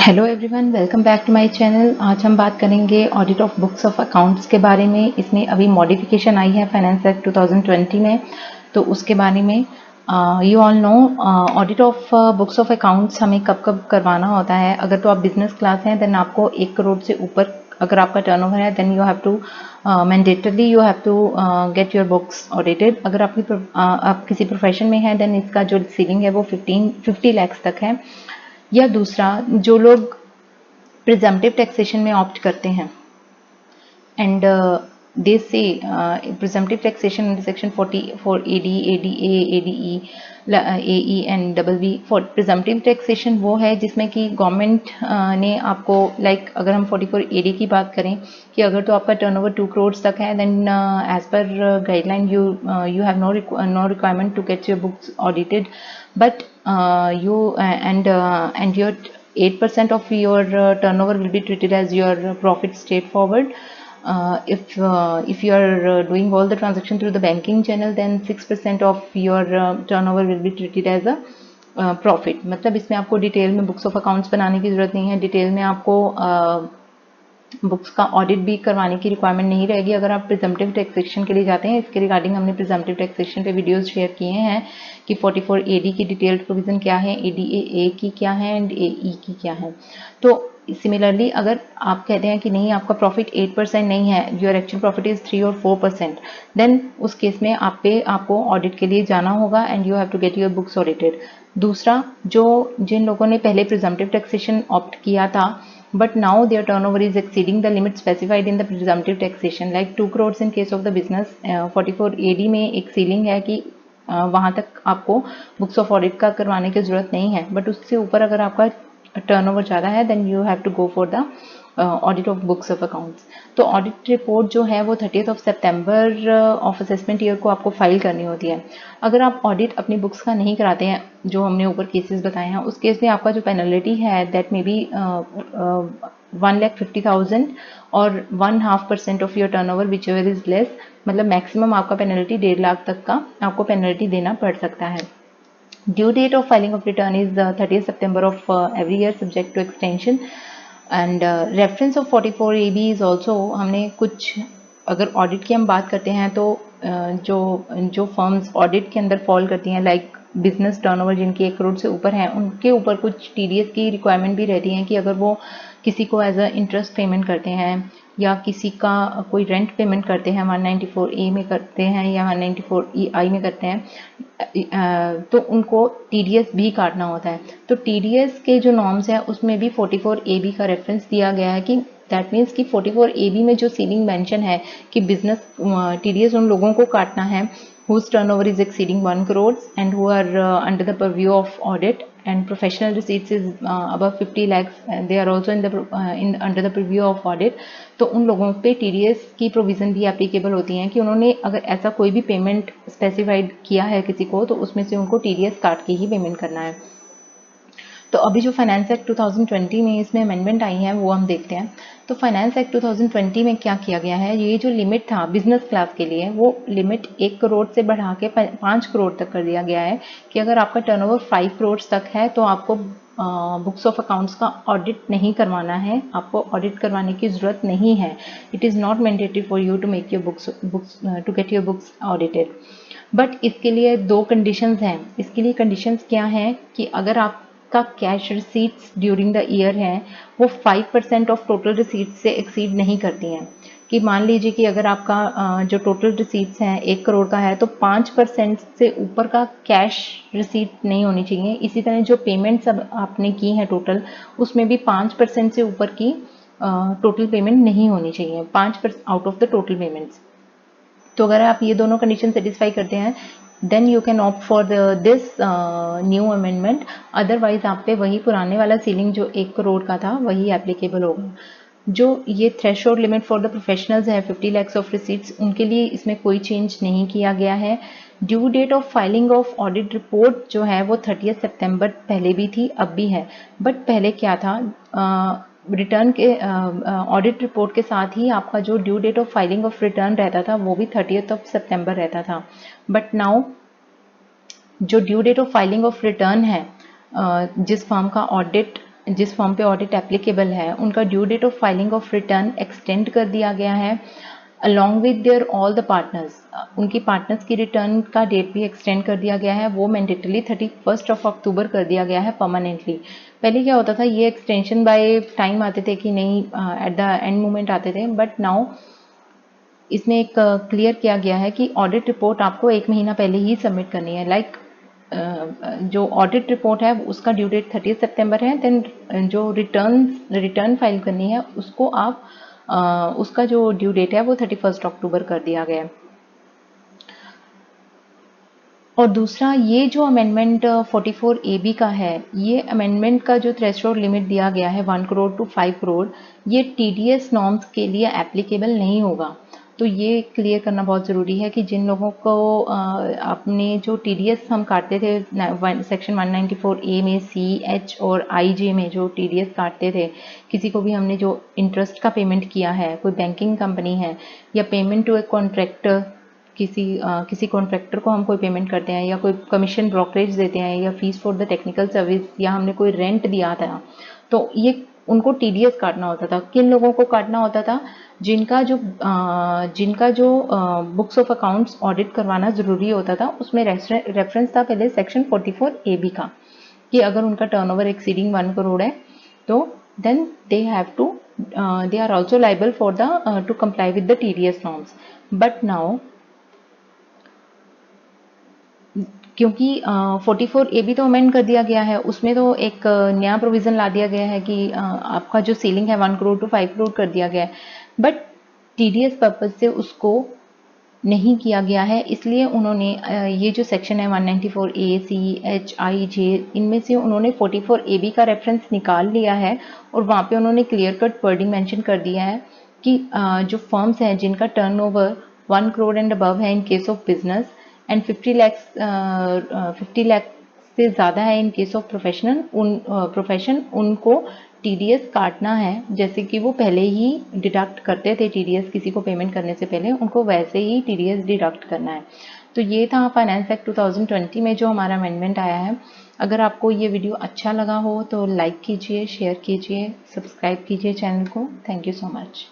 Hello everyone, welcome back to my channel. आज हम बात करेंगे audit of books of accounts के बारे में। इसमें अभी मॉडिफिकेशन आई है फाइनेंस एक्ट 2020 में, तो उसके बारे में you all know audit of books of accounts हमें कब कब करवाना होता है। अगर तो आप बिजनेस क्लास हैं देन आपको 1 करोड़ से ऊपर अगर आपका टर्नओवर है then you have to mandatorily you have to get your books audited. अगर आप किसी प्रोफेशन में हैं देन इसका जो सीलिंग है वो 50 lakhs तक है। या दूसरा, जो लोग प्रिजम्पटिव टैक्सेशन में ऑप्ट करते हैं एंड दे से presumptive taxation under section 44 AD, ADA, ADE, AE and BB। For presumptive taxation वो है जिसमें कि गवर्नमेंट ने आपको अगर हम 44 AD की बात करें कि अगर तो आपका टर्नओवर 2 करोड़ तक है then as per guideline you have no requirement to get your books audited, but and your 8% of your turnover will be treated as your profit straightforward. If you are doing all the transaction through the banking channel then 6% of your turnover will be treated as a profit. मतलब इसमें आपको detail में books of accounts बनाने की ज़रूरत नहीं है, detail में आपको बुक्स का ऑडिट भी करवाने की रिक्वायरमेंट नहीं रहेगी अगर आप प्रिजम्पटिव टैक्सेशन के लिए जाते हैं। इसके रिगार्डिंग हमने प्रिजम्पटिव टैक्सेशन पे वीडियोस शेयर किए हैं कि 44 AD की डिटेल्ड प्रोविजन क्या है, ADA की क्या है एंड AE की क्या है। तो सिमिलरली अगर आप कहते हैं कि नहीं आपका प्रॉफिट 8% नहीं है, योर एक्चुअल प्रॉफिट इज 3 और 4%, देन उस केस में आपको ऑडिट के लिए जाना होगा and you have to get your books audited. दूसरा, जिन लोगों ने पहले प्रिजम्पटिव टैक्सेशन ऑप्ट किया था but now their turnover is exceeding the limit specified in the presumptive taxation like 2 crores in case of the business, 44 AD में एक ceiling है कि वहाँ तक आपको बुक्स ऑफ ऑडिट का करवाने की ज़रूरत नहीं है, बट उससे ऊपर अगर आपका टर्नओवर ज़्यादा है then you have to go for the audit of books of accounts. तो ऑडिट रिपोर्ट जो है वो 30 सितंबर ऑफ असेसमेंट ईयर को आपको फाइल करनी होती है। अगर आप ऑडिट अपनी बुक्स का नहीं कराते हैं, जो हमने ऊपर केसेस बताए हैं, उस केस में आपका जो पेनल्टी है दैट मे बी 1,50,000 और 1.5% of your turnover whichever is less, मतलब मैक्सिमम आपका पेनल्टी 1.5 लाख तक का आपको पेनल्टी देना पड़ सकता है। Due date of filing of return is 30 September of every year subject to extension and reference of 44 AB is also. हमने कुछ अगर ऑडिट की हम बात करते हैं तो जो फर्म्स ऑडिट के अंदर फॉल करती हैं लाइक बिजनेस टर्नओवर जिनकी 1 करोड़ से ऊपर हैं, उनके ऊपर कुछ TDS की रिक्वायरमेंट भी रहती हैं कि अगर वो किसी को एज अ इंटरेस्ट पेमेंट करते हैं या किसी का कोई रेंट पेमेंट करते हैं 194A में करते हैं या 194EI में करते हैं तो उनको TDS भी काटना होता है। तो TDS के जो नॉर्म्स हैं उसमें भी 44 AB का रेफरेंस दिया गया है कि दैट मीन्स कि 44 AB में जो सीलिंग मेंशन है कि बिजनेस TDS उन लोगों को काटना है whose turnover is exceeding 1 crore and who are under the purview of audit, and professional receipts is above 50 lakhs, they are also under the purview of audit। तो उन लोगों पे TDS की प्रोविज़न भी एप्लीकेबल होती हैं कि उन्होंने अगर ऐसा कोई भी पेमेंट स्पेसिफाइड किया है किसी को तो उसमें से उनको TDS काट के ही पेमेंट करना है। तो अभी जो फाइनेंस एक्ट 2020 में इसमें अमेंडमेंट आई है वो हम देखते हैं। तो फाइनेंस एक्ट 2020 में क्या किया गया है, ये जो लिमिट था बिजनेस क्लास के लिए वो लिमिट 1 करोड़ से बढ़ा के 5 करोड़ तक कर दिया गया है कि अगर आपका टर्नओवर 5 करोड़ तक है तो आपको बुक्स ऑफ अकाउंट्स का ऑडिट नहीं करवाना है, आपको ऑडिट करवाने की ज़रूरत नहीं है। It is not mandatory for you to make your books to get your books audited. But इसके लिए 2 कंडीशंस हैं। इसके लिए कंडीशंस क्या हैं कि अगर आप का cash receipts during the year है वो 5% ऑफ टोटल रिसीट्स से एक्सीड नहीं करती हैं। कि मान लीजिए कि अगर आपका जो टोटल रिसीट्स हैं 1 करोड़ का है तो 5% से ऊपर का कैश रिसीट नहीं होनी चाहिए। इसी तरह जो पेमेंट्स अब आपने की हैं टोटल उसमें भी 5% से ऊपर की टोटल पेमेंट नहीं होनी चाहिए, 5% out of the total payments. तो अगर आप ये दोनों कंडीशन सेटिस्फाई करते हैं then you can opt for this new amendment. Otherwise आप पे वही पुराने वाला सीलिंग जो 1 करोड़ का था वही एप्लीकेबल होगा। जो ये threshold limit for the professionals है 50 lakhs ऑफ रिसीट्स, उनके लिए इसमें कोई चेंज नहीं किया गया है। Due date of filing of audit report जो है वो 30 सितंबर पहले भी थी अब भी है, बट पहले क्या था रिटर्न के ऑडिट रिपोर्ट के साथ ही आपका जो due date of filing of return रहता था वो भी 30 सितंबर रहता था। बट नाउ जो due date of filing of return है जिस फर्म का ऑडिट जिस फॉर्म पे ऑडिट एप्लीकेबल है उनका due date of filing of return extend कर दिया गया है along with their all the partners. उनकी पार्टनर्स की रिटर्न का डेट भी एक्सटेंड कर दिया गया है, वो मैंडेटली 31 अक्टूबर कर दिया गया है परमानेंटली। पहले क्या होता था, ये एक्सटेंशन बाय टाइम आते थे कि नहीं, एट द एंड मोमेंट आते थे, बट नाउ इसमें एक क्लियर किया गया है कि ऑडिट रिपोर्ट आपको 1 महीना पहले ही सबमिट करनी है। लाइक जो ऑडिट रिपोर्ट है उसका ड्यू डेट 30 सितंबर है, देन जो रिटर्न फाइल करनी है उसको आप उसका जो ड्यू डेट है वो 31 अक्टूबर कर दिया गया है। और दूसरा, ये जो अमेंडमेंट 44AB का है, ये अमेंडमेंट का जो थ्रेशोल्ड लिमिट दिया गया है 1 करोड़ टू 5 करोड़, ये TDS नॉर्म्स के लिए एप्लीकेबल नहीं होगा। तो ये क्लियर करना बहुत ज़रूरी है कि जिन लोगों को अपने जो TDS हम काटते थे सेक्शन 194A में CH और IJ में जो TDS काटते थे, किसी को भी हमने जो इंटरेस्ट का पेमेंट किया है, कोई बैंकिंग कंपनी है या पेमेंट टू ए कॉन्ट्रैक्टर, किसी कॉन्ट्रैक्टर को हम कोई पेमेंट करते हैं या कोई कमीशन ब्रोकरेज देते हैं या fees for the technical service या हमने कोई रेंट दिया था, तो ये उनको TDS काटना होता था। किन लोगों को काटना होता था? जिनका जो बुक्स ऑफ अकाउंट्स ऑडिट करवाना ज़रूरी होता था, उसमें रेफरेंस था पहले सेक्शन 44AB का कि अगर उनका टर्नओवर एक्सीडिंग 1 करोड़ है तो then they are also liable for to comply with the TDS norms. But now क्योंकि 44AB तो अमेंड कर दिया गया है, उसमें तो एक नया प्रोविज़न ला दिया गया है कि आपका जो सीलिंग है 1 करोड़ टू 5 करोड़ कर दिया गया है, बट TDS पर्पज़ से उसको नहीं किया गया है। इसलिए उन्होंने ये जो सेक्शन है 194A, CH, IJ, इनमें से उन्होंने 44AB का रेफरेंस निकाल लिया है और वहाँ पे उन्होंने क्लियर कट वर्डिंग मेंशन कर दिया है कि जो फर्म्स हैं जिनका टर्नओवर 1 करोड़ एंड अबव है in case of business and 50 lakh से ज़्यादा है इन केस ऑफ प्रोफेशन, उनको TDS काटना है। जैसे कि वो पहले ही डिडक्ट करते थे TDS किसी को पेमेंट करने से पहले, उनको वैसे ही TDS डिडक्ट करना है। तो ये था फाइनेंस एक्ट 2020 में जो हमारा अमेंडमेंट आया है। अगर आपको ये वीडियो अच्छा लगा हो तो लाइक कीजिए, शेयर कीजिए, सब्सक्राइब कीजिए चैनल को। Thank you so much.